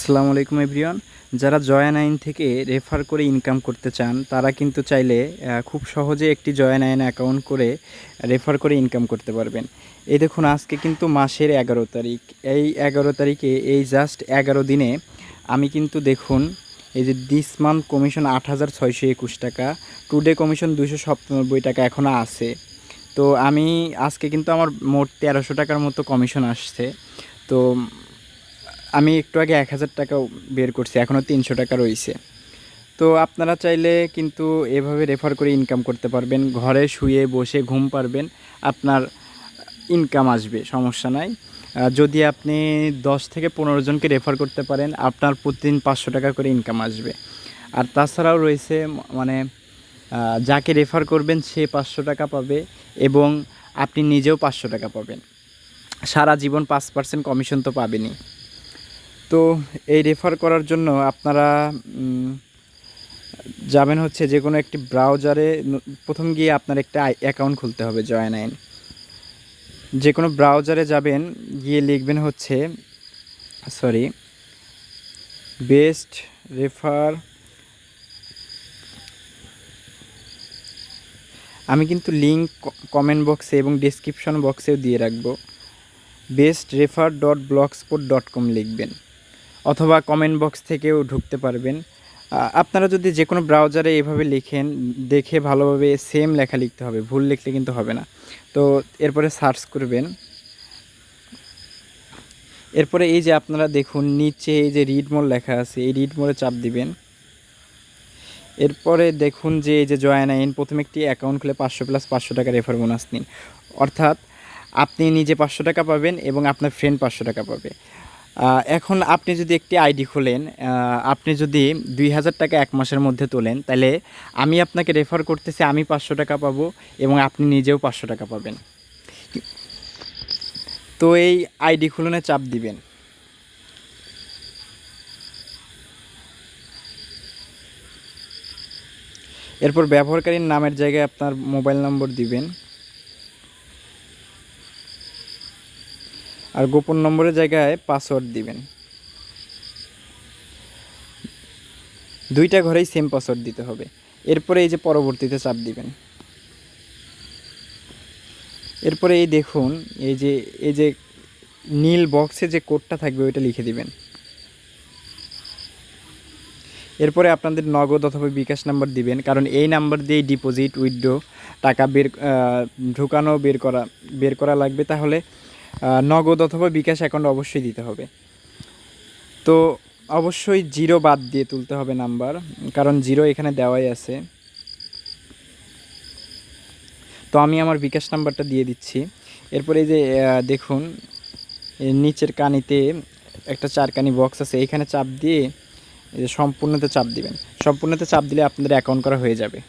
আসসালামু আলাইকুম এভরিওয়ান। যারা জয়া9 থেকে রেফার করে ইনকাম করতে চান তারা কিন্তু চাইলে খুব সহজে একটি জয়া9 অ্যাকাউন্ট করে রেফার করে ইনকাম করতে পারবেন। এই দেখুন, আজকে কিন্তু মাসের 11 তারিখ। এই 11 তারিখে এই জাস্ট 11 দিনে আমি কিন্তু দেখুন, এই যে দিস মান্থ কমিশন ৮৬২১ টাকা, টুডে কমিশন ২৯৭ টাকা এখনও আছে। তো আমি আজকে কিন্তু আমার মোট ১৩০০ টাকার মতো কমিশন আসছে। তো আমি একটু আগে ১,০০০ টাকা বের করছি, এখনও ৩০০ টাকা রয়েছে। তো আপনারা চাইলে কিন্তু এভাবে রেফার করে ইনকাম করতে পারবেন। ঘরে শুয়ে বসে ঘুম পারবেন, আপনার ইনকাম আসবে, সমস্যা নাই। যদি আপনি ১০ থেকে ১৫ জনকে রেফার করতে পারেন, আপনার প্রতিদিন ৫০০ টাকা করে ইনকাম আসবে। আর তাছাড়াও রয়েছে মানে যাকে রেফার করবেন সে ৫০০ টাকা পাবে এবং আপনি নিজেও ৫০০ টাকা পাবেন। সারা জীবন ৫% কমিশন তো পাবেনই। তো এই রেফার করার জন্য আপনারা যাবেন হচ্ছে যে কোনো একটি ব্রাউজারে। প্রথম গিয়ে আপনার একটা অ্যাকাউন্ট খুলতে হবে জয়া9। যে কোনো ব্রাউজারে যাবেন, গিয়ে লিখবেন হচ্ছে বেস্ট রেফার। আমি কিন্তু লিঙ্ক কমেন্ট বক্সে এবং ডেসক্রিপশন বক্সেও দিয়ে রাখবো। bestrefer.blogspot.com লিখবেন, অথবা কমেন্ট বক্স থেকেও ঢুকতে পারবেন। আপনারা যদি যে কোনো ব্রাউজারে এভাবে লিখেন, দেখে ভালোভাবে সেম লেখা লিখতে হবে, ভুল লিখলে কিন্তু হবে না। তো এরপরে সার্চ করবেন। এরপরে এই যে আপনারা দেখুন নিচে এই যে রিড মোর লেখা আছে, এই রিড মোরে চাপ দিবেন। এরপরে দেখুন যে এই যে জয়া9, প্রথমে একটি অ্যাকাউন্ট খুলে ৫০০ + ৫০০ টাকা রেফার বোনাস নিন। অর্থাৎ আপনি নিজে ৫০০ টাকা পাবেন এবং আপনার ফ্রেন্ড ৫০০ টাকা পাবে। এখন আপনি যদি একটি আইডি খোলেন, আপনি যদি ২,০০০ টাকা এক মাসের মধ্যে তোলেন, তাহলে আমি আপনাকে রেফার করতেছি, আমি ৫০০ টাকা পাবো এবং আপনি নিজেও ৫০০ টাকা পাবেন। তো এই আইডি খুলনে চাপ দিবেন। এরপর ব্যবহারকারীর নামের জায়গায় আপনার মোবাইল নম্বর দিবেন, আর গোপন নম্বরের জায়গায় পাসওয়ার্ড দিবেন। দুইটা ঘরেই সেম পাসওয়ার্ড দিতে হবে। এরপরে এই যে পরবর্তীতে চাপ দিবেন। এরপরে এই দেখুন এই যে নীল বক্সে যে কোডটা থাকবে ওইটা লিখে দিবেন। এরপরে আপনাদের নগদ অথবা বিকাশ নাম্বার দিবেন, কারণ এই নাম্বার দিয়েই ডিপোজিট, উইথড্র, টাকা ঢোকানো বের করা লাগবে। তাহলে নগদ অথবা বিকাশ অ্যাকাউন্ট অবশ্যই দিতে হবে। তো অবশ্যই 0 বাদ দিয়ে তুলতে হবে নাম্বার, কারণ 0 এখানে দেওয়াই আছে। তো আমি আমার বিকাশ নাম্বারটা দিয়ে দিচ্ছি। এরপরে এই যে দেখুন নিচের কানিতে একটা 4 কানি বক্স আছে, এইখানে চাপ দিয়ে এই যে সম্পূর্ণতে চাপ দিবেন। সম্পূর্ণতে চাপ দিলে আপনাদের অ্যাকাউন্ট করা হয়ে যাবে।